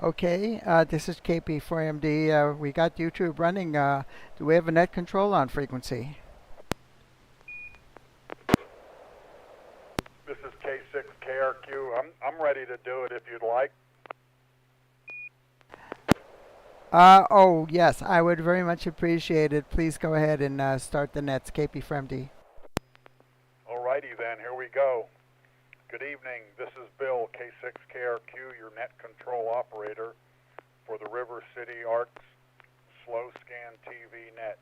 Okay, this is KP4MD. We got YouTube running. Do we have a net control on frequency? This is K6KRQ. I'm ready to do it if you'd like. Oh, yes, I would very much appreciate it. Please go ahead and start the nets, KP4MD. Alrighty then, here we go. Good evening. This is Bill, K6KRQ, your net control operator for the River City Arcs Slow Scan TV net.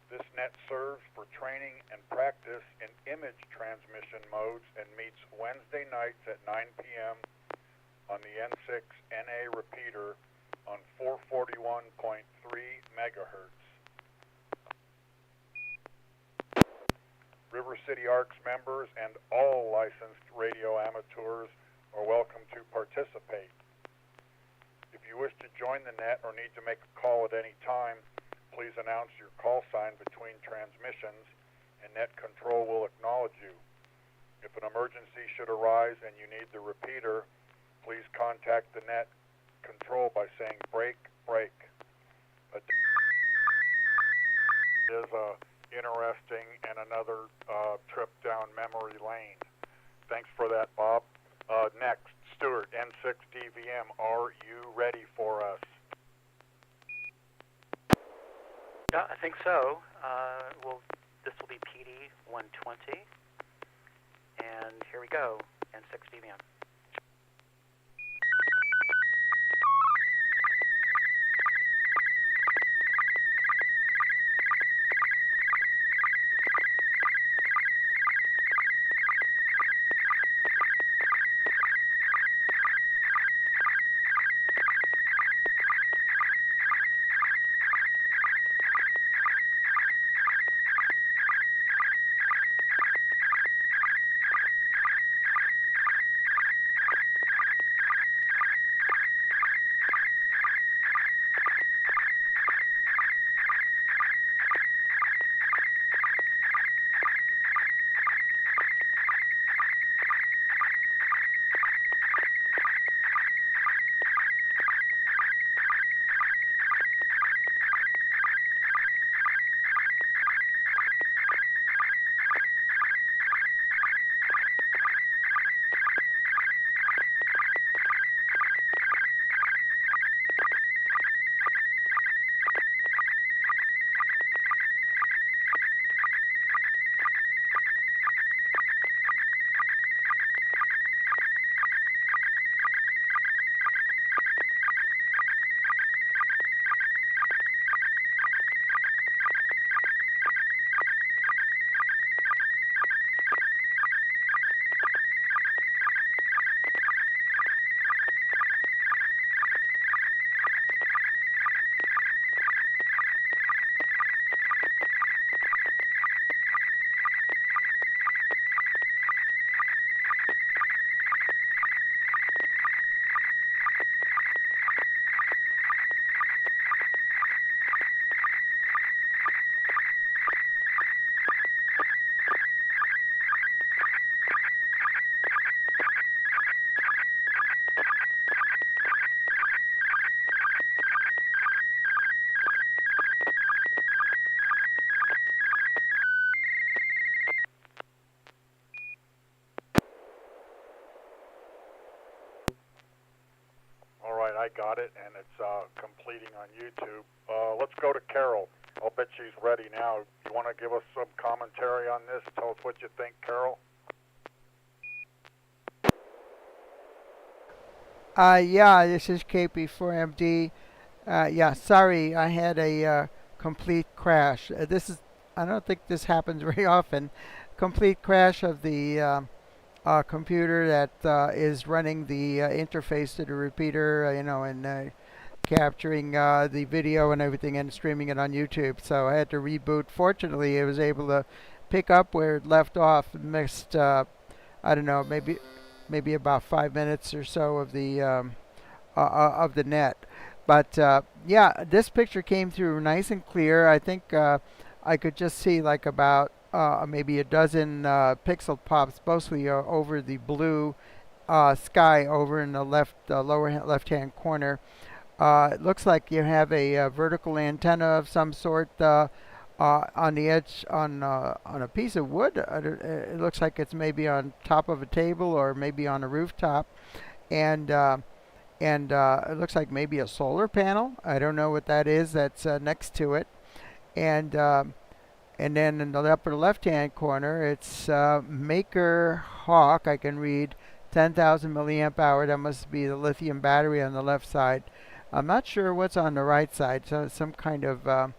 This net serves for training and practice in image transmission modes and meets Wednesday nights at 9 p.m. on the N6NA repeater on 441.3 megahertz. River City Arcs members and all licensed radio amateurs are welcome to participate. If you wish to join the net or need to make a call at any time, please announce your call sign between transmissions and net control will acknowledge you. If an emergency should arise and you need the repeater, please contact the net control by saying break, break. Is a interesting and another trip down memory lane. Thanks for that, Bob. Next, Stuart, N6DVM, are you ready for us? Yeah, I think so. This will be PD 120, and here we go, N6DVM. I got it, and it's completing on YouTube. Let's go to Carol. I'll bet she's ready now. You want to give us some commentary on this? Tell us what you think, Carol. Yeah, this is KP4MD. Yeah, sorry, I had a complete crash. I don't think this happens very often. Complete crash of the computer that is running the interface to the repeater, and capturing the video and everything and streaming it on YouTube. So I had to reboot. Fortunately, it was able to pick up where it left off. Missed, I don't know, maybe about 5 minutes or so of the net. But yeah, this picture came through nice and clear. I think I could just see like about maybe a dozen pixel pops, mostly over the blue sky over in the lower left-hand corner. It looks like you have a vertical antenna of some sort on the edge on a piece of wood. It looks like it's maybe on top of a table or maybe on a rooftop, and it looks like maybe a solar panel. I don't know what that is. That's next to it, and and then in the upper left-hand corner, it's Maker Hawk. I can read 10,000 milliamp hour. That must be the lithium battery on the left side. I'm not sure what's on the right side. So some kind of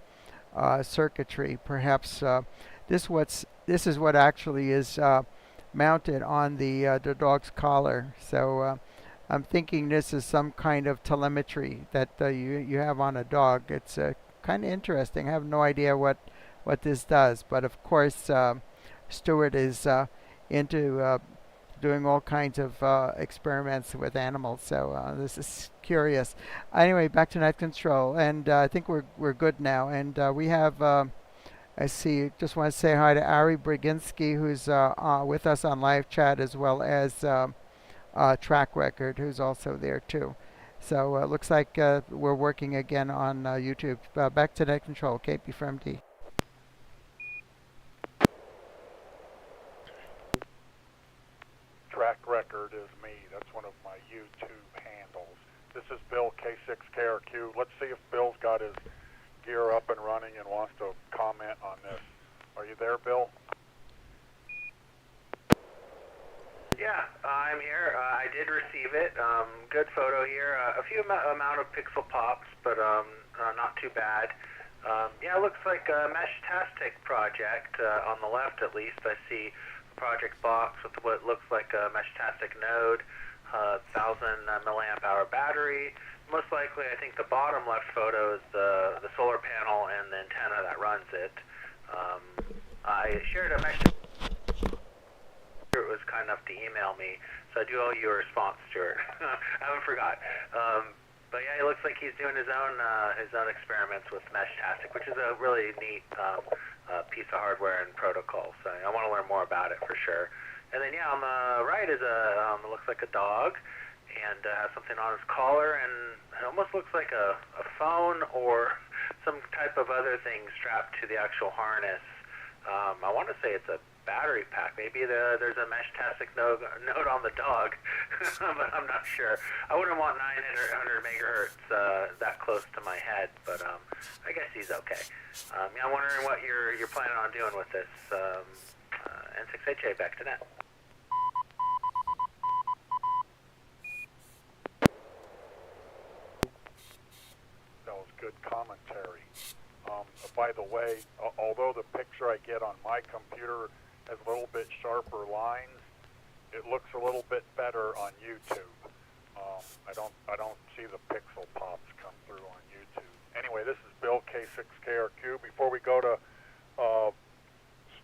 circuitry, perhaps. This is what actually is mounted on the dog's collar. So I'm thinking this is some kind of telemetry that you have on a dog. It's kind of interesting. I have no idea what this does, but of course Stuart is into doing all kinds of experiments with animals, so this is curious. Anyway, back to net control, and I think we're good now. And we have, I see, just want to say hi to Ari Briginski, who's with us on live chat, as well as Track Record, who's also there too. So it looks like we're working again on YouTube. Back to net control, KP from MD. Track Record is me. That's one of my YouTube handles. This is Bill, K6KRQ. Let's see if Bill's got his gear up and running and wants to comment on this. Are you there, Bill? Yeah, I'm here. I did receive it. Good photo here. A few amount of pixel pops, but not too bad. Yeah, it looks like a Mesh-tastic project. On the left, at least, I see project box with what looks like a Mesh-tastic node, 1,000 milliamp hour battery. Most likely, I think the bottom left photo is the solar panel and the antenna that runs it. I shared a Mesh. Stuart was kind enough to email me, so I do owe you a response, Stuart. I haven't forgot. But yeah, it looks like he's doing his own experiments with Mesh-tastic, which is a really neat piece of hardware and protocol. So I want to learn more about it for sure. And then yeah, on the right is it looks like a dog, and has something on his collar, and it almost looks like a phone or some type of other thing strapped to the actual harness. I want to say it's a battery pack. Maybe there's a Mesh-tastic node on the dog, but I'm not sure. I wouldn't want 900 megahertz that close to my head, but I guess he's okay. Yeah, I'm wondering what you're planning on doing with this N6NA back to net. That was good commentary. By the way, although the picture I get on my computer has a little bit sharper lines, it looks a little bit better on YouTube. I don't see the pixel pops come through on YouTube. Anyway, this is Bill, K6KRQ. Before we go to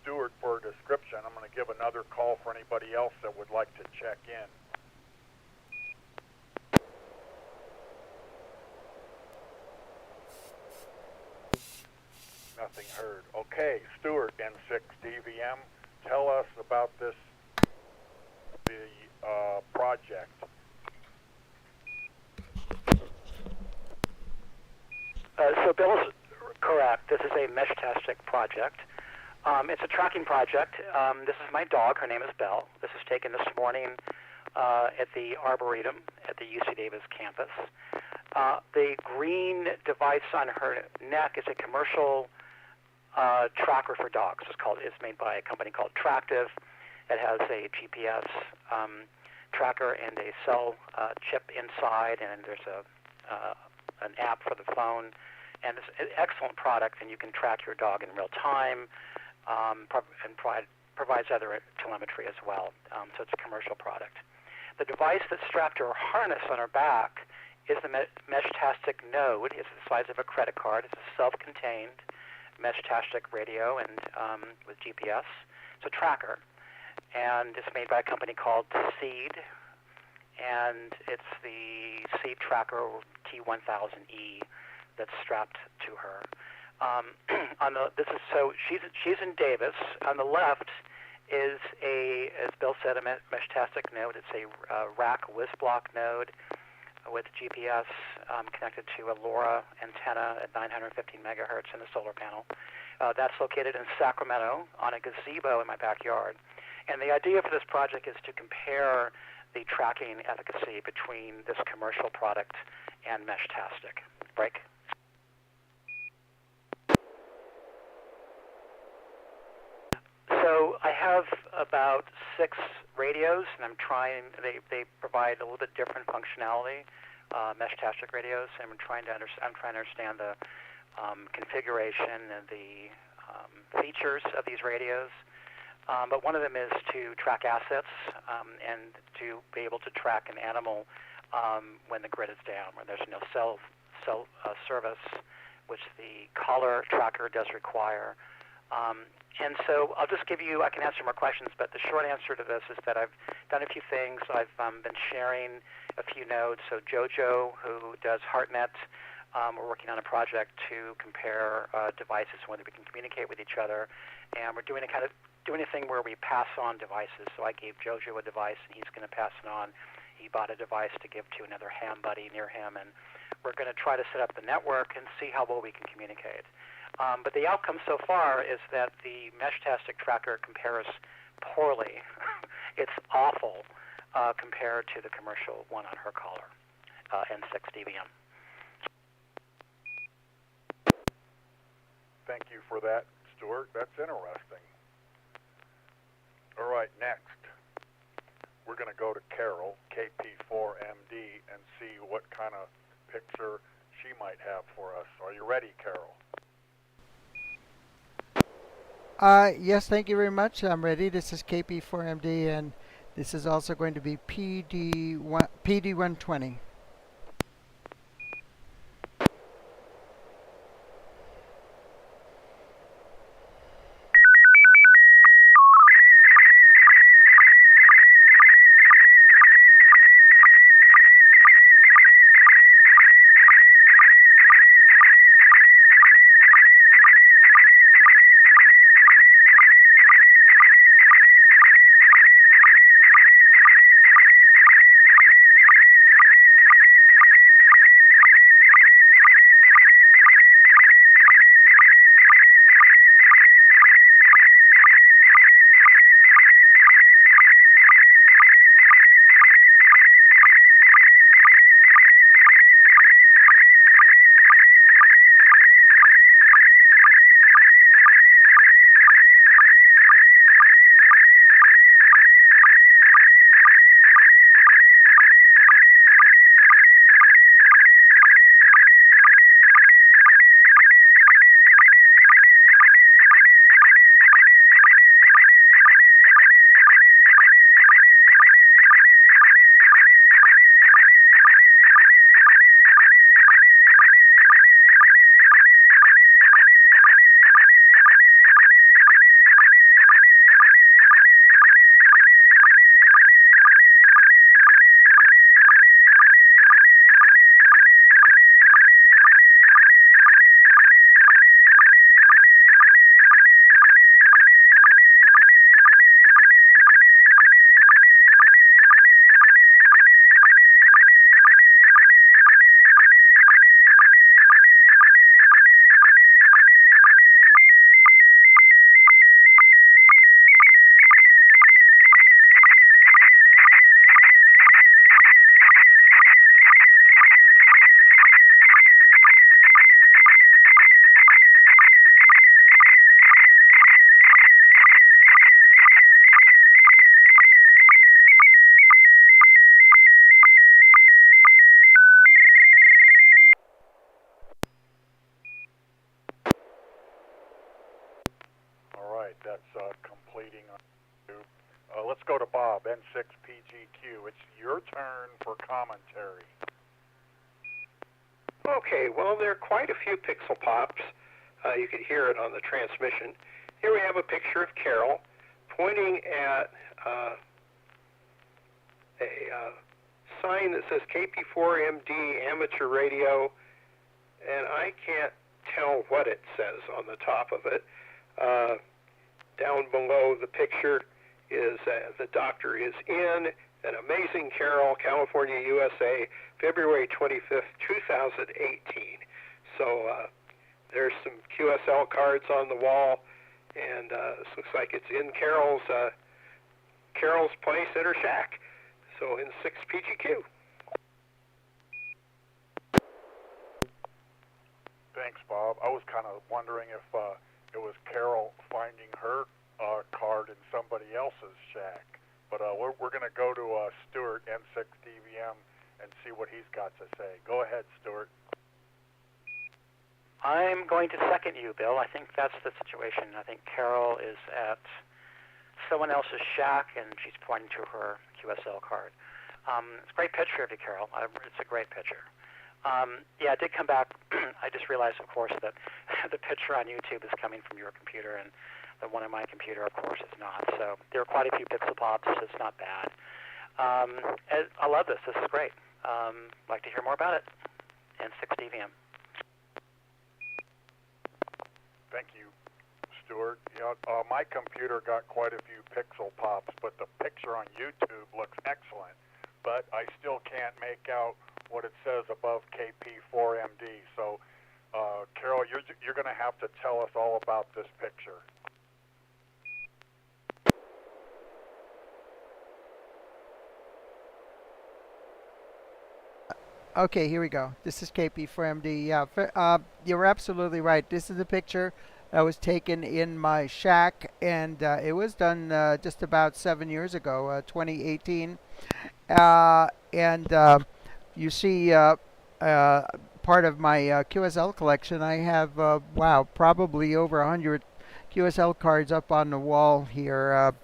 Stuart for a description, I'm going to give another call for anybody else that would like to check in. Nothing heard. Okay, Stuart, N6DVM, tell us about the project. So Bill's correct. This is a Mesh-tastic project. It's a tracking project. This is my dog. Her name is Belle. This was taken this morning at the Arboretum at the UC Davis campus. The green device on her neck is a commercial tracker for dogs. It's made by a company called Tractive. It has a GPS tracker and a cell chip inside, and there's an app for the phone. And it's an excellent product, and you can track your dog in real time, and provides other telemetry as well. So it's a commercial product. The device that's strapped to her harness on her back is the Mesh-tastic node. It's the size of a credit card. It's a self-contained Mesh-tastic radio and with GPS. It's a tracker, and it's made by a company called Seed, and it's the Seed Tracker T1000E that's strapped to her. She's in Davis. On the left is as Bill said, a Meshtastic node. It's a rack WISBlock node with GPS connected to a LoRa antenna at 915 megahertz in the solar panel. That's located in Sacramento on a gazebo in my backyard. And the idea for this project is to compare the tracking efficacy between this commercial product and Meshtastic. Break. So I have about 6 radios, and I'm trying. They provide a little bit different functionality, Meshtastic radios, and I'm trying to understand the configuration and the features of these radios. But one of them is to track assets and to be able to track an animal when the grid is down, when there's no cell service, which the collar tracker does require. And so I'll just give you, I can answer more questions, but the short answer to this is that I've done a few things. I've been sharing a few nodes. So JoJo, who does HeartNet, we're working on a project to compare devices, whether we can communicate with each other. And we're doing a thing where we pass on devices. So I gave JoJo a device, and he's going to pass it on. He bought a device to give to another ham buddy near him, and we're going to try to set up the network and see how well we can communicate. But the outcome so far is that the Meshtastic tracker compares poorly. It's awful compared to the commercial one on her collar, N6NA. Thank you for that, Stuart. That's interesting. All right, next, we're going to go to Carol, KP4MD, and see what kind of picture she might have for us. Are you ready, Carol? Yes, thank you very much. I'm ready. This is KP4MD, and this is also going to be PD120. That's completing. Let's go to Bob, N6PGQ. It's your turn for commentary. Okay, well, there are quite a few pixel pops. You could hear it on the transmission. Here we have a picture of Carol pointing at a sign that says KP4MD amateur radio, and I can't tell what it says on the top of it. Down below the picture, is the doctor is in an amazing Carol, California, USA, February 25th, 2018. So there's some QSL cards on the wall, and this looks like it's in Carol's place at her shack. So N6 PGQ. Thanks, Bob. I was kind of wondering if it was Carol finding her card in somebody else's shack. But we're going to go to Stuart, N6DVM, and see what he's got to say. Go ahead, Stuart. I'm going to second you, Bill. I think that's the situation. I think Carol is at someone else's shack, and she's pointing to her QSL card. It's a great picture of you, Carol. It's a great picture. Yeah, it did come back. I just realized, of course, that the picture on YouTube is coming from your computer, and the one on my computer, of course, is not. So there are quite a few pixel pops. It's not bad. I love this. This is great. I'd like to hear more about it. N6DVM. Thank you, Stuart. Yeah, my computer got quite a few pixel pops, but the picture on YouTube looks excellent. But I still can't make out what it says above KP4MD. So, Carol, you're going to have to tell us all about this picture. Okay, here we go. This is KP4MD. Yeah, you're absolutely right. This is a picture that was taken in my shack, and it was done just about 7 years ago, 2018. And you see part of my QSL collection. I have, wow, probably over 100 QSL cards up on the wall here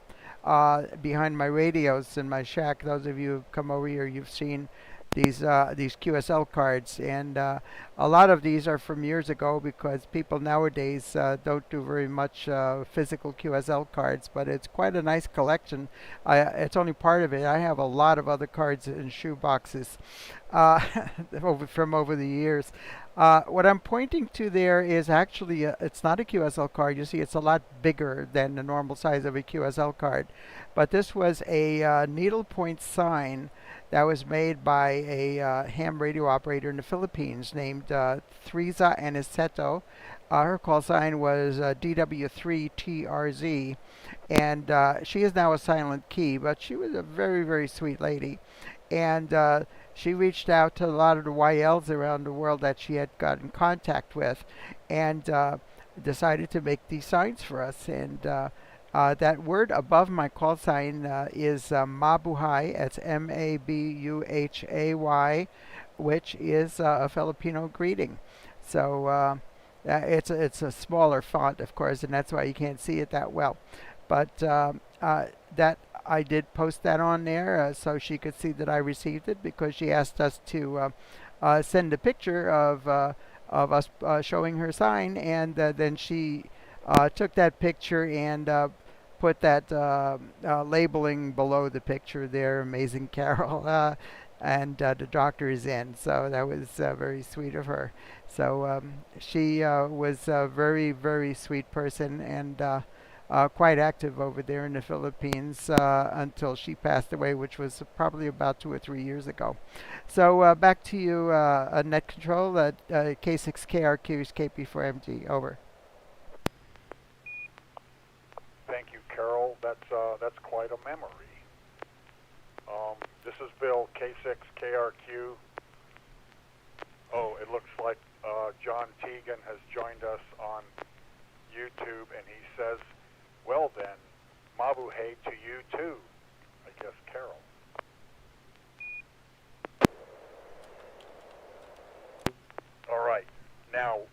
behind my radios in my shack. Those of you who've come over here, you've seen these QSL cards, and a lot of these are from years ago because people nowadays don't do very much physical QSL cards, but it's quite a nice collection. It's only part of it. I have a lot of other cards in shoe boxes from over the years. What I'm pointing to there is actually it's not a QSL card. You see, it's a lot bigger than the normal size of a QSL card, but this was a needlepoint sign that was made by a ham radio operator in the Philippines named N6NA SSTV. Her call sign was DW3TRZ, and she is now a silent key, but she was a very, very sweet lady. And she reached out to a lot of the YLs around the world that she had got in contact with, and decided to make these signs for us. And that word above my call sign is Mabuhay. It's Mabuhay, which is a Filipino greeting. So it's a smaller font, of course, and that's why you can't see it that well. But that I did post that on there so she could see that I received it, because she asked us to send a picture of us showing her sign, and then she took that picture and put that labeling below the picture there, Amazing Carol, and the doctor is in. So that was very sweet of her. So she was a very, very sweet person, and quite active over there in the Philippines until she passed away, which was probably about 2 or 3 years ago. So back to you, Net Control, K6KRQ's KP4MD. Over. Thank you, Carol. That's quite a memory. This is Bill, K6KRQ. Oh, it looks like John Teagan has joined us on YouTube, and he says, well then, Mabuhay to you too. I guess Carol. All right, now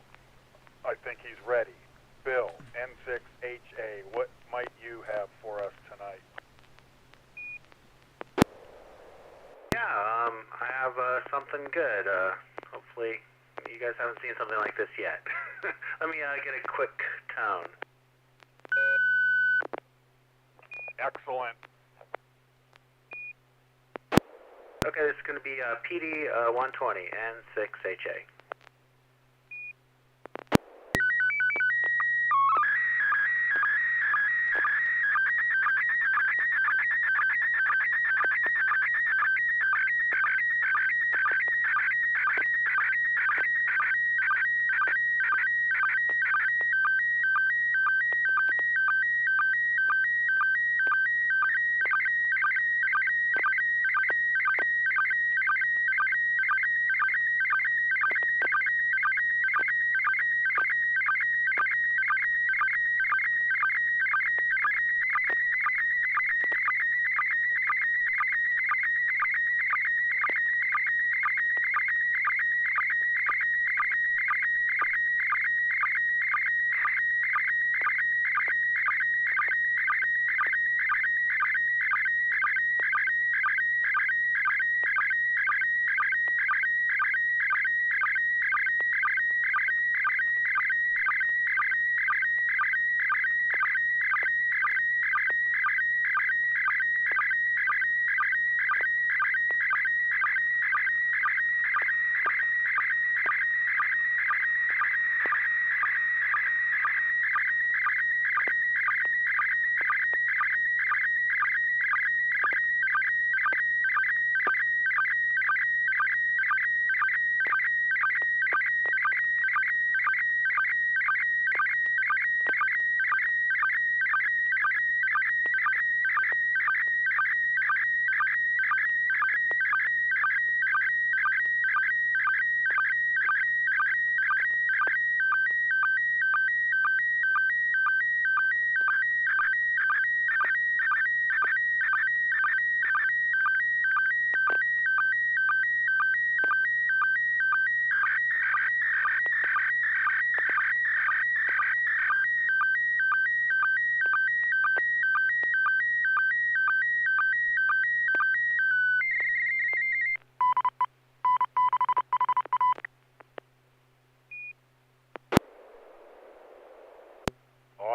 I think he's ready. Bill, N6HA, what might you have for us tonight? Yeah, I have something good. Hopefully, you guys haven't seen something like this yet. Let me get a quick tone. Excellent. Okay, this is going to be PD 120 N6HA.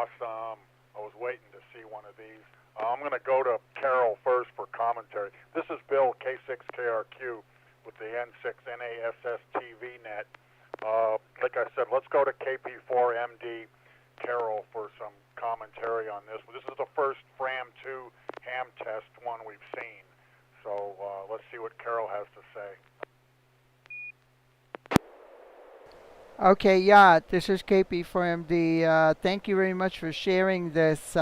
awesome. I was waiting to see one of these. I'm going to go to Carol first for commentary. This is Bill, K6KRQ, with the N6NA SSTV Net. Like I said, let's go to KP4MD, Carol, for some commentary on this. This is the first FRAM2 ham test one we've seen. So let's see what Carol has to say. Okay, yeah, this is KP4MD. Thank you very much for sharing this,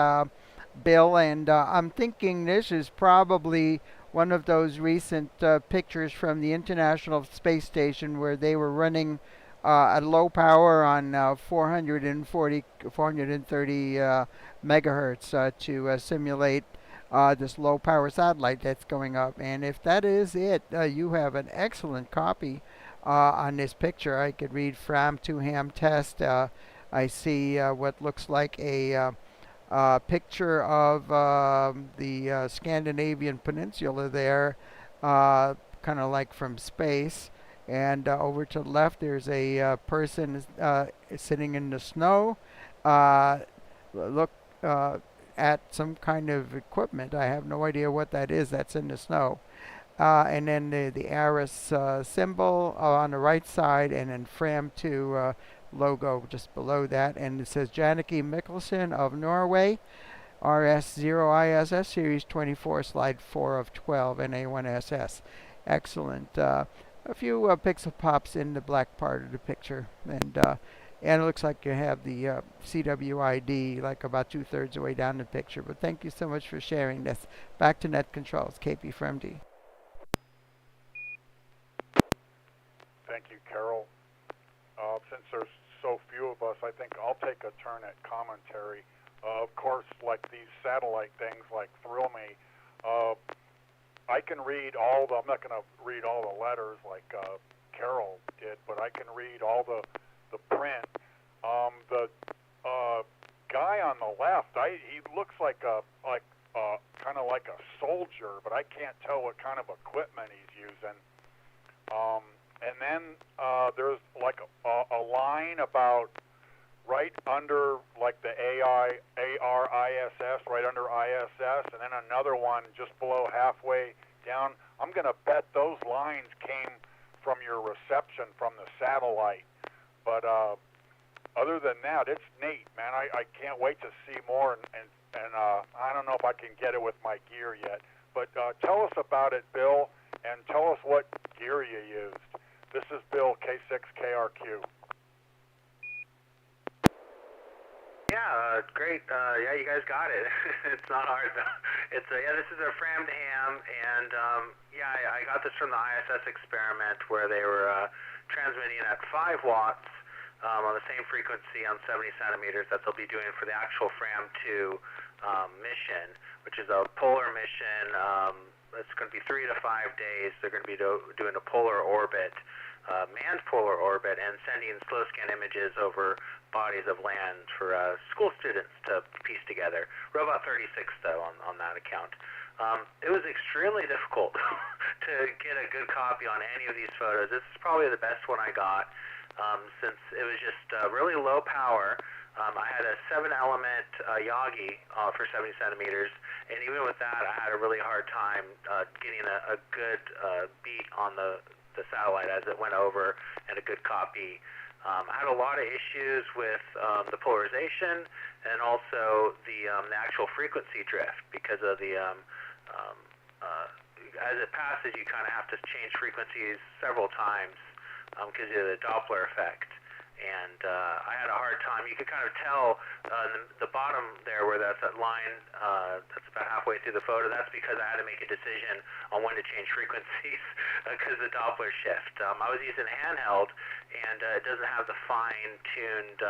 Bill. And I'm thinking this is probably one of those recent pictures from the International Space Station where they were running at low power on 430 megahertz to simulate this low power satellite that's going up. And if that is it, you have an excellent copy on this picture. I could read FRAM2 ham test. I see what looks like a picture of the Scandinavian peninsula there, kind of like from space. And over to the left, there's a person sitting in the snow. Look at some kind of equipment. I have no idea what that is that's in the snow. And then the ARIS symbol on the right side, and then FRAM2 logo just below that. And it says Jannicke Mikkelsen of Norway, RS0ISS Series 24, Slide 4 of 12, NA1SS. Excellent. A few pixel pops in the black part of the picture. And it looks like you have the CWID like about 2/3 of the way down the picture. But thank you so much for sharing this. Back to Net Controls, KP for MD. Thank you, Carol. Since there's so few of us, I think I'll take a turn at commentary. Of course, like these satellite things, like thrill me. I can read all the. I'm not going to read all the letters like Carol did, but I can read all the print. The guy on the left, he looks like kind of like a soldier, but I can't tell what kind of equipment he's using. And then there's like a line about right under like the ARISS, right under ISS, and then another one just below halfway down. I'm going to bet those lines came from your reception from the satellite. But other than that, it's neat, man. I can't wait to see more, and I don't know if I can get it with my gear yet. But tell us about it, Bill, and tell us what gear you used. This is Bill, K6KRQ. Yeah, great. Yeah, you guys got it. It's not hard though. It's this is a FRAM ham, and yeah, I got this from the ISS experiment where they were transmitting at 5 watts on the same frequency on 70 centimeters that they'll be doing for the actual FRAM2 mission, which is a polar mission. It's going to be 3 to 5 days. They're going to be doing a polar orbit, manned polar orbit, and sending slow scan images over bodies of land for school students to piece together. Robot 36, though, on that account. It was extremely difficult to get a good copy on any of these photos. This is probably the best one I got, since it was just really low power. I had a 7-element Yagi for 70 centimeters, and even with that, I had a really hard time getting a good beat on the satellite as it went over, and a good copy. I had a lot of issues with the polarization and also the actual frequency drift because of the as it passes, you kind of have to change frequencies several times because of the Doppler effect. And I had a hard time. You could kind of tell the bottom there where that's that line that's about halfway through the photo. That's because I had to make a decision on when to change frequencies because of the Doppler shift. I was using handheld, and it doesn't have the fine-tuned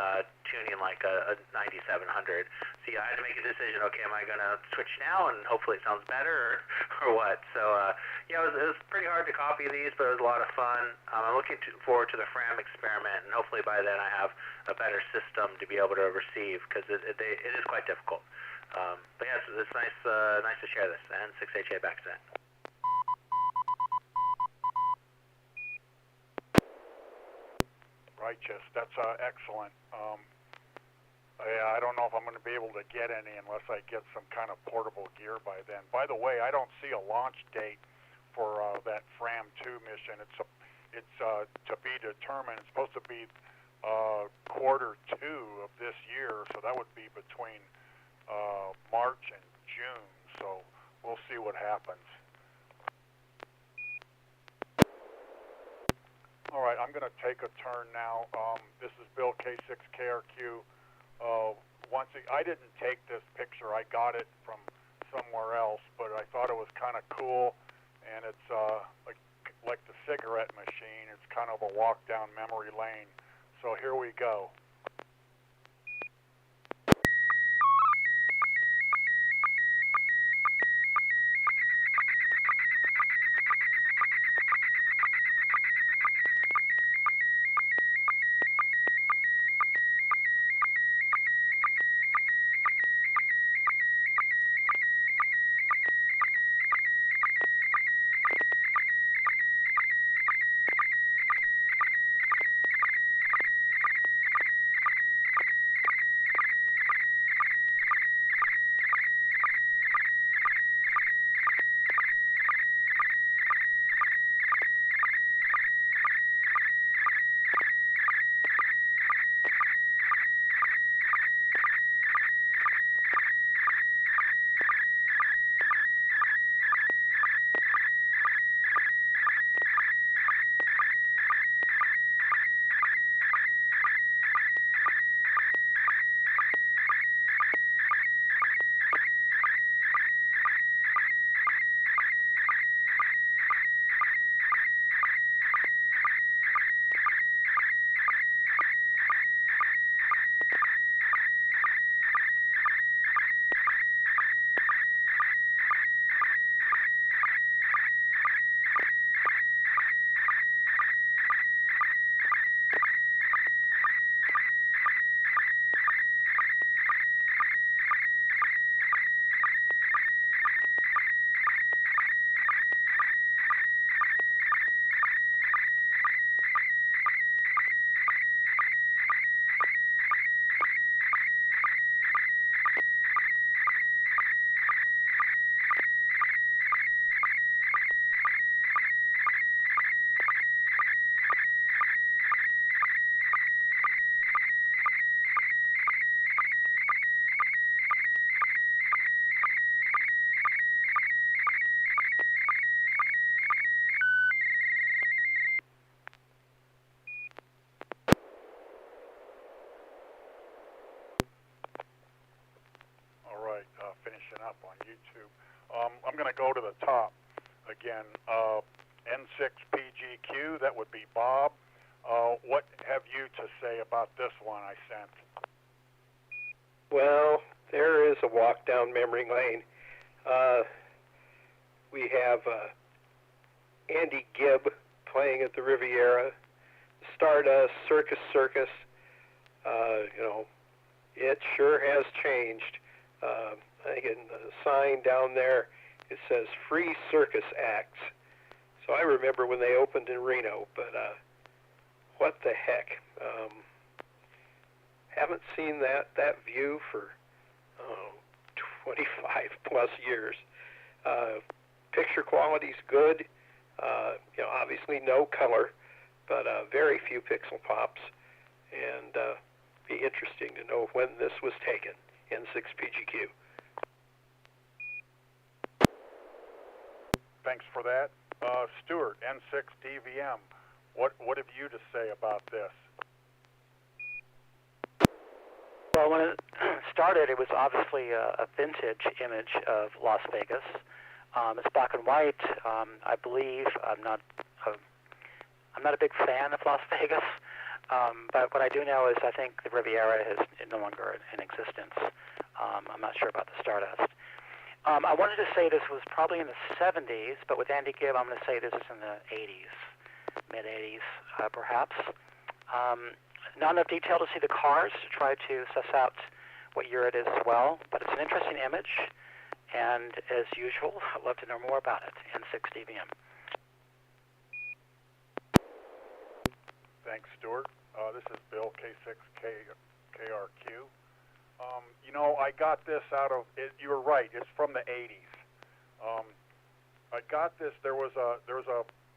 tuning like a 9700. So yeah, I had to make a decision. Okay, am I going to switch now and hopefully it sounds better or what? So yeah, it was pretty hard to copy these, but it was a lot of fun. I'm looking forward to the FRAM experiment, and hopefully by then I have a better system to be able to receive because it is quite difficult. But yeah, it's nice to share this. N6HA back to that. Righteous. That's excellent. Yeah, I don't know if I'm going to be able to get any unless I get some kind of portable gear by then. By the way, I don't see a launch date for that Fram 2 mission. It's to be determined. It's supposed to be quarter 2 of this year, so that would be between March and June. So we'll see what happens. All right, I'm going to take a turn now. This is Bill K6KRQ. I didn't take this picture. I got it from somewhere else, but I thought it was kind of cool, and it's like the cigarette machine. It's kind of a walk down memory lane. So here we go. Finishing up on YouTube. I'm going to go to the top again. N6PGQ, that would be Bob. What have you to say about this one I sent? Well, there is a walk down memory lane. We have Andy Gibb playing at the Riviera, Stardust, Circus Circus. It sure has changed. I think in the sign down there it says free circus acts. So I remember when they opened in Reno, but what the heck? Haven't seen that view for 25 plus years. Picture quality's good. Obviously no color, but very few pixel pops, and be interesting to know when this was taken. N6PGQ. Thanks for that. Stuart, N6DVM, what have you to say about this? Well, when it started, it was obviously a vintage image of Las Vegas. It's black and white. I believe I'm not a big fan of Las Vegas, but what I do know is I think the Riviera is no longer in existence. I'm not sure about the Stardust. I wanted to say this was probably in the 70s, but with Andy Gibb, I'm going to say this is in the 80s, mid-80s, perhaps. Not enough detail to see the cars to try to suss out what year it is as well, but it's an interesting image, and as usual, I'd love to know more about it. N6DVM. Thanks, Stuart. This is Bill, K6KRQ. I got this out of it. You were right. It's from the 80s. I got this. There was a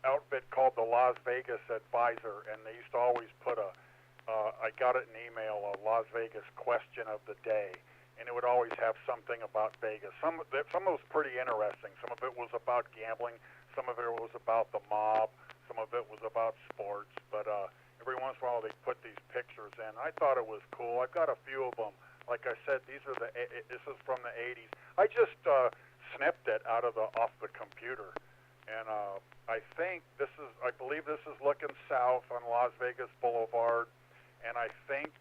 outfit called the Las Vegas Advisor, and they used to always put I got it in email, a Las Vegas question of the day, and it would always have something about Vegas. Some of it was pretty interesting. Some of it was about gambling. Some of it was about the mob. Some of it was about sports. But every once in a while they put these pictures in. I thought it was cool. I've got a few of them. Like I said, this is from the 80s. I just snipped it off the computer, and I believe this is looking south on Las Vegas Boulevard, and I think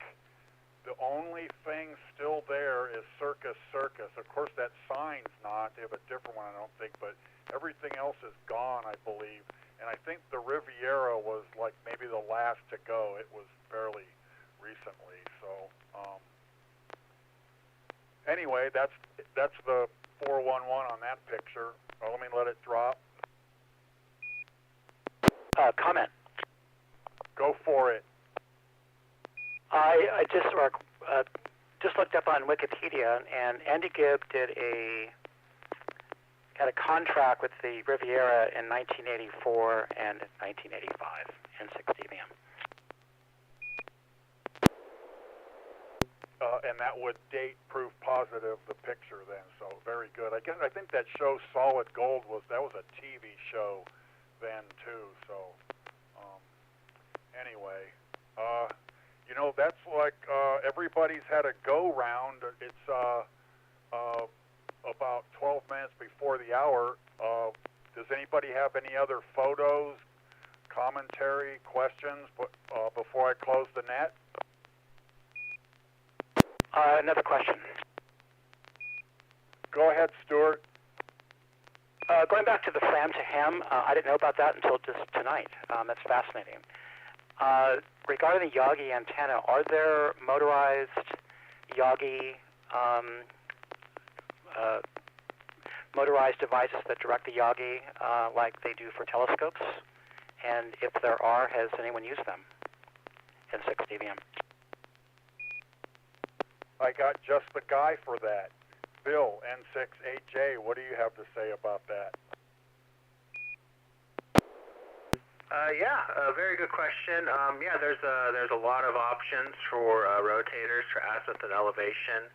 the only thing still there is Circus Circus. Of course, that sign's not. They have a different one, I don't think, but everything else is gone, I believe. And I think the Riviera was like maybe the last to go. It was fairly recently. So anyway, that's the 411 on that picture. Let me let it drop. Comment. Go for it. I just looked up on Wikipedia, and Andy Gibb had a contract with the Riviera in 1984 and 1985, N6NA. And that would date proof positive the picture then, so very good. I think that show Solid Gold was a TV show then too. So anyway, that's like everybody's had a go round. It's about 12 minutes before the hour. Does anybody have any other photos, commentary, questions before I close the net? Another question. Go ahead, Stuart. Going back to the Fram to Ham, I didn't know about that until just tonight. That's fascinating. Regarding the Yagi antenna, are there motorized Yagi motorized devices that direct the Yagi like they do for telescopes? And if there are, has anyone used them in 6 dBm? I got just the guy for that. Bill, N6AJ, what do you have to say about that? Very good question. There's a lot of options for rotators for azimuth and elevation.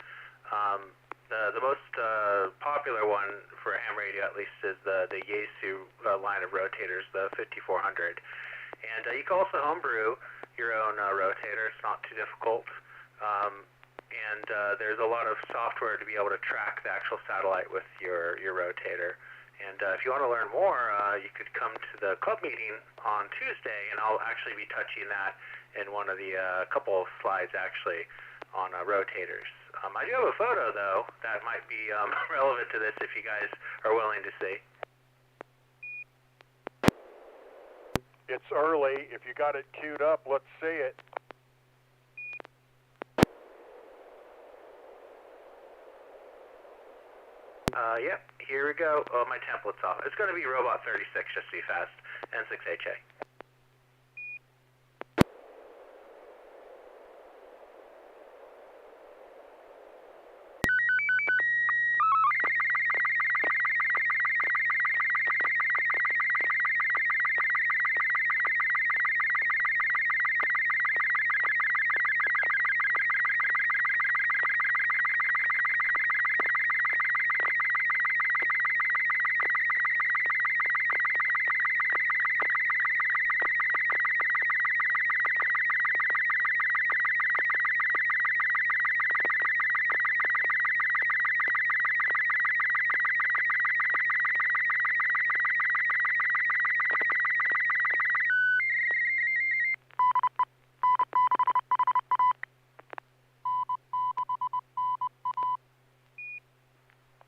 The most popular one for a ham radio, at least, is the Yaesu line of rotators, the 5400. And you can also homebrew your own rotator. It's not too difficult. And there's a lot of software to be able to track the actual satellite with your rotator. And if you want to learn more, you could come to the club meeting on Tuesday, and I'll actually be touching that in one of the couple of slides, actually, on rotators. I do have a photo, though, that might be relevant to this if you guys are willing to see. It's early. If you got it queued up, let's see it. Yep, here we go. Oh, my template's off. It's going to be Robot 36, just to be fast, N6HA.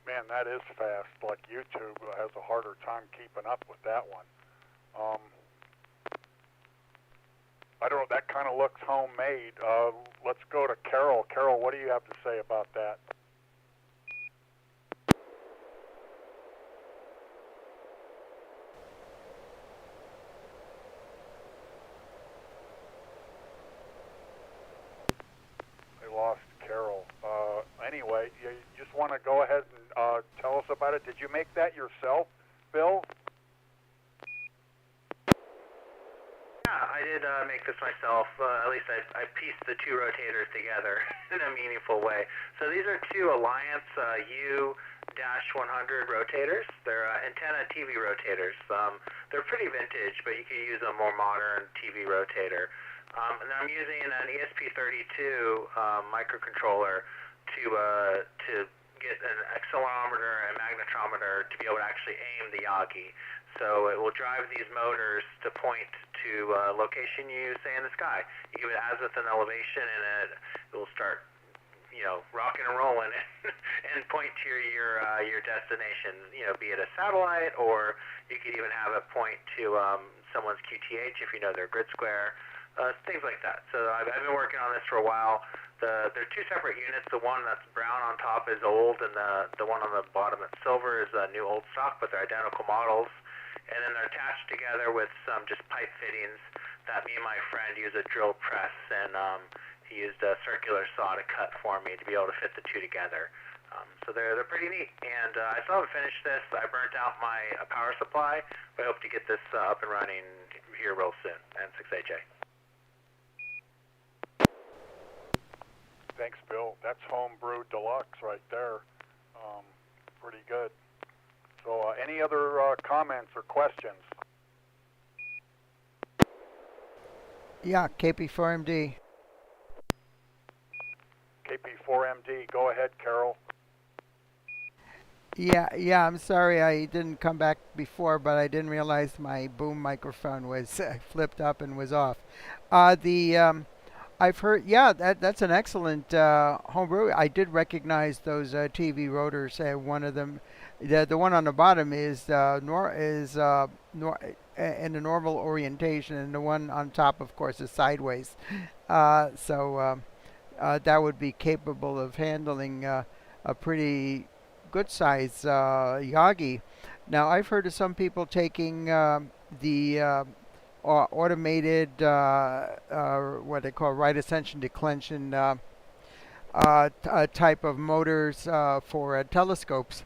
Man, that is fast. Like YouTube has a harder time keeping up with that one. I don't know, that kind of looks homemade. Let's go to Carol. Carol, what do you have to say about that? I lost Carol. Anyway. want to go ahead and tell us about it? Did you make that yourself, Bill? Yeah, I did make this myself. At least I pieced the two rotators together in a meaningful way. So these are two Alliance U-100 rotators. They're antenna TV rotators. They're pretty vintage, but you could use a more modern TV rotator. And I'm using an ESP32 microcontroller to get an accelerometer and magnetometer to be able to actually aim the Yagi. So it will drive these motors to point to a location you say in the sky. You give it azimuth and elevation, and it will start, rocking and rolling and point to your destination. Be it a satellite, or you could even have it point to someone's QTH if you know their grid square. Things like that. So I've been working on this for a while. They're two separate units. The one that's brown on top is old, and the one on the bottom that's silver is a new old stock, but they're identical models. And then they're attached together with some just pipe fittings that me and my friend use a drill press, and he used a circular saw to cut for me to be able to fit the two together. So they're pretty neat. And I still haven't finished this. I burnt out my power supply, but I hope to get this up and running here real soon. N6AJ. Thanks, Bill. That's homebrew deluxe right there. Pretty good. So any other comments or questions? Yeah, KP4MD. KP4MD, go ahead, Carol. Yeah, I'm sorry I didn't come back before, but I didn't realize my boom microphone was flipped up and was off. I've heard, that's an excellent homebrew. I did recognize those TV rotors. One of them, the one on the bottom is in a normal orientation, and the one on top, of course, is sideways. So that would be capable of handling a pretty good size Yagi. Now, I've heard of some people taking the automated what they call right ascension declension type of motors for telescopes,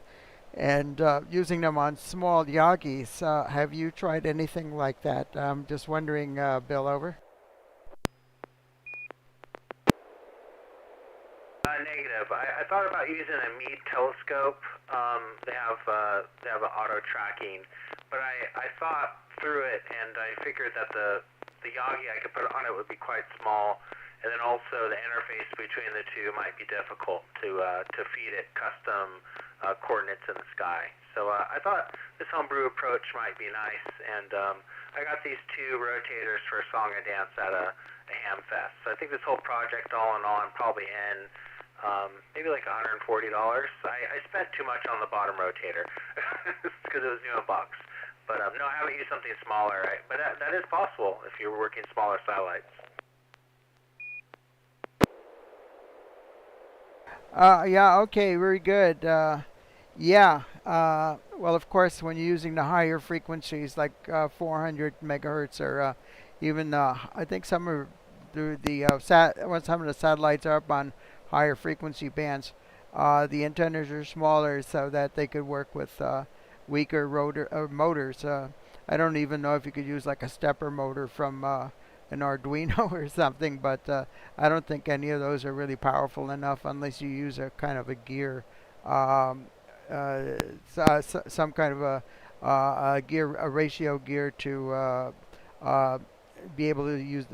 and using them on small Yagis. Have you tried anything like that? I'm just wondering, Bill, over. Negative. I thought about using a Meade telescope. They have an auto tracking, but I thought through it, and I figured that the Yagi I could put on it would be quite small, and then also the interface between the two might be difficult to feed it custom coordinates in the sky. So I thought this homebrew approach might be nice, and I got these two rotators for a song and dance at a ham fest. So I think this whole project, all in all, I'm probably in maybe like $140. I spent too much on the bottom rotator because it was new in box. But no, I haven't used something smaller. But that is possible if you're working smaller satellites. Yeah, okay, very good. Well, of course, when you're using the higher frequencies like 400 megahertz, or even I think some of when some of the satellites are up on higher frequency bands, the antennas are smaller so that they could work with weaker motors. I don't even know if you could use like a stepper motor from an Arduino or something, but I don't think any of those are really powerful enough unless you use a kind of a gear, some kind of a ratio gear to be able to use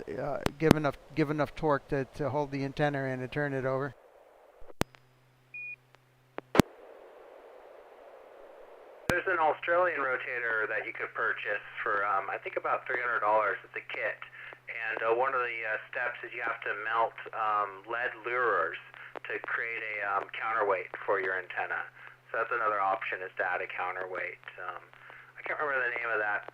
give enough torque to hold the antenna and to turn it over. There's an Australian rotator that you could purchase for I think about $300. It's a kit, and one of the steps is you have to melt lead lures to create a counterweight for your antenna. So that's another option, is to add a counterweight. I can't remember the name of that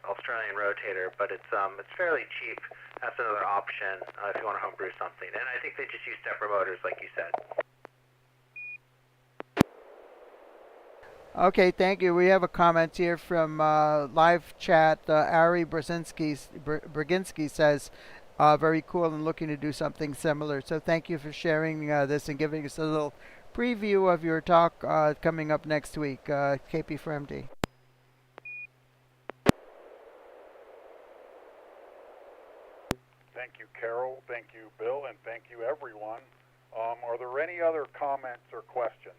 Australian rotator, but it's fairly cheap. That's another option if you want to homebrew something. And I think they just use stepper motors, like you said. Okay, thank you. We have a comment here from live chat. Ari Brzezinski says, very cool and looking to do something similar. So thank you for sharing this and giving us a little preview of your talk coming up next week, KP4MD. Thank you, Carol. Thank you, Bill, and thank you, everyone. Are there any other comments or questions?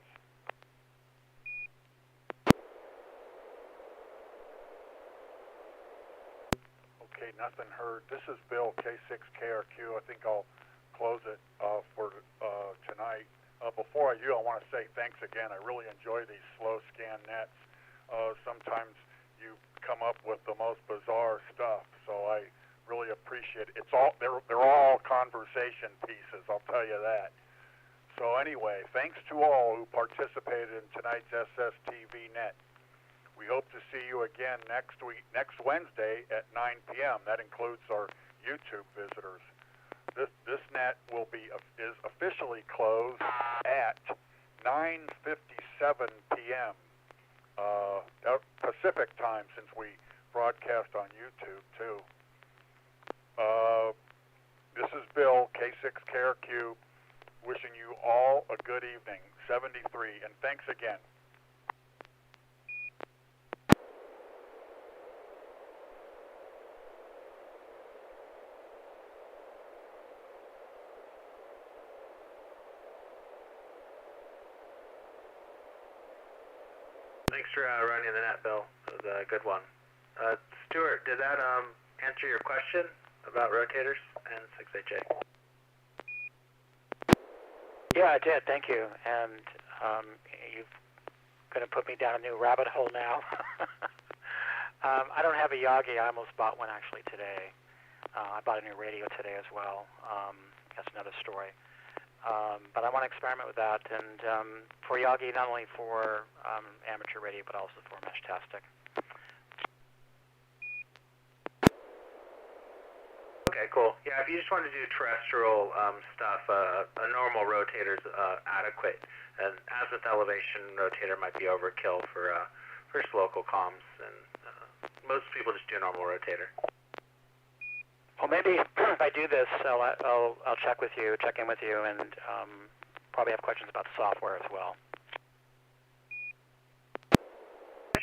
Okay, nothing heard. This is Bill, K6KRQ. I think I'll close it for tonight. Before I do, I want to say thanks again. I really enjoy these slow scan nets. Sometimes you come up with the most bizarre stuff, so I really appreciate it. They're all conversation pieces, I'll tell you that. So anyway, thanks to all who participated in tonight's SSTV Net. We hope to see you again next Wednesday at 9 p.m. That includes our YouTube visitors. This net is officially closed at 9:57 p.m. Pacific time, since we broadcast on YouTube too. This is Bill, K6KRQ, wishing you all a good evening. 73, and thanks again. Thanks for running the net, Bill. It was a good one. Stuart, did that answer your question about rotators and N6HA? Yeah, I did. Thank you. And you're going to put me down a new rabbit hole now. I don't have a Yagi. I almost bought one actually today. I bought a new radio today as well. That's another story. But I want to experiment with that, and for Yagi, not only for amateur radio, but also for Mesh-tastic. Okay, cool. Yeah, if you just want to do terrestrial stuff, a normal rotator is adequate. An azimuth elevation rotator might be overkill for just local comms, and most people just do a normal rotator. Well, maybe if I do this, I'll check in with you, and probably have questions about the software as well.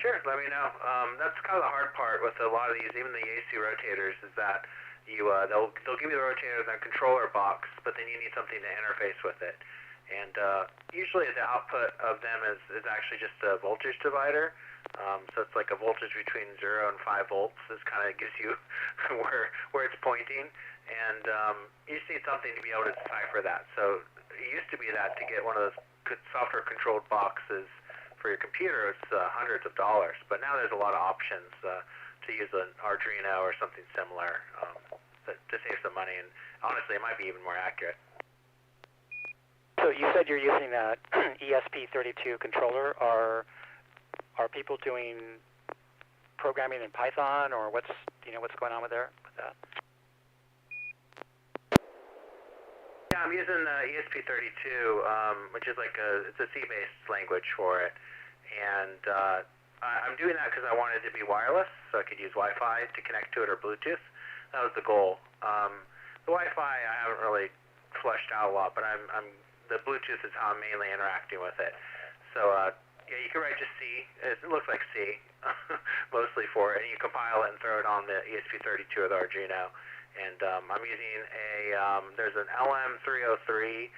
Sure, let me know. That's kind of the hard part with a lot of these, even the AC rotators, is that they'll give you the rotator and a controller box, but then you need something to interface with it. And usually the output of them is actually just a voltage divider. So it's like a voltage between 0 and 5 volts. This kind of gives you where it's pointing. And you just need something to be able to decipher that. So it used to be that to get one of those software-controlled boxes for your computer, it's hundreds of dollars. But now there's a lot of options to use an Arduino or something similar to save some money. And honestly, it might be even more accurate. So you said you're using an ESP32 controller. Are people doing programming in Python, or what's going on with that? Yeah, I'm using ESP32, which is it's a C-based language for it, and I'm doing that because I wanted it to be wireless, so I could use Wi-Fi to connect to it or Bluetooth. That was the goal. The Wi-Fi I haven't really fleshed out a lot, but the Bluetooth is how I'm mainly interacting with it. So yeah, you can write just C. It looks like C mostly for it, and you compile it and throw it on the ESP32 or the Arduino. And I'm using there's an LM303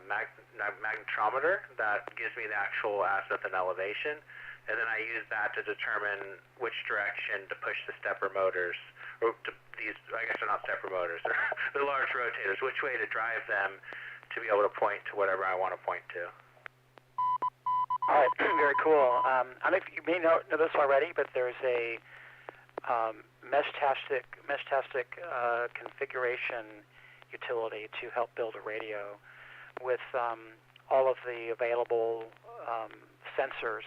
magnetometer that gives me the actual azimuth and elevation, and then I use that to determine which direction to push the stepper motors, or these, I guess they're not stepper motors, they're large rotators, which way to drive them to be able to point to whatever I want to point to. All right, very cool. I don't know if you may know this already, but there's a Mesh-tastic configuration utility to help build a radio with all of the available sensors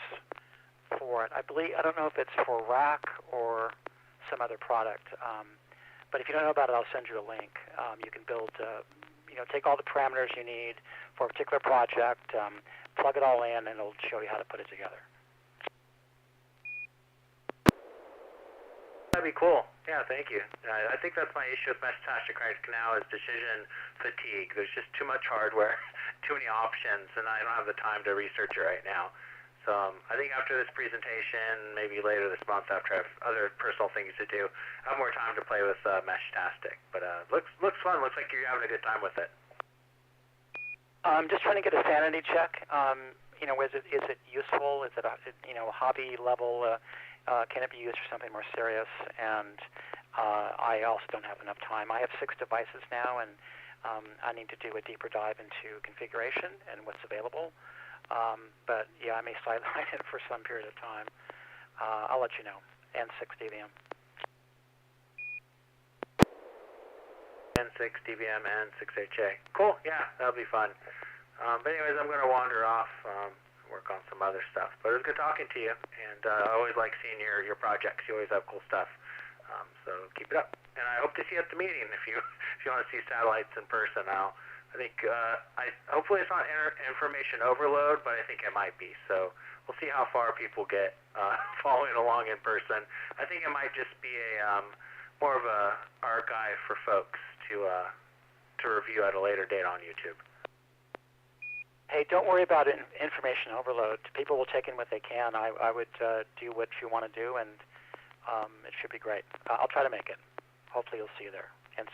for it. I don't know if it's for rack or some other product, but if you don't know about it, I'll send you a link. You can build, take all the parameters you need for a particular project, plug it all in, and it'll show you how to put it together. that'd be cool. Yeah, thank you. I think that's my issue with Mesh-tastic right now is decision fatigue. There's just too much hardware, too many options, and I don't have the time to research it right now. So I think after this presentation, maybe later this month after I have other personal things to do, I have more time to play with Mesh-tastic. But looks fun. Looks like you're having a good time with it. I'm just trying to get a sanity check. Is it useful? Is it a hobby level? Can it be used for something more serious? And I also don't have enough time. I have 6 devices now, and I need to do a deeper dive into configuration and what's available. But yeah, I may sideline it for some period of time. I'll let you know. N6DVM. N6DVM and 6HA. Cool. Yeah, that'll be fun. But anyways, I'm going to wander off, work on some other stuff. But it was good talking to you, and I always like seeing your projects. You always have cool stuff. So keep it up. And I hope to see you at the meeting if you want to see satellites in person. Hopefully it's not information overload, but I think it might be. So we'll see how far people get following along in person. I think it might just be a more of a archive for folks to review at a later date on YouTube. Hey, don't worry about information overload. People will take in what they can. I would do what you want to do, and it should be great. I'll try to make it. Hopefully you'll see you there. N6.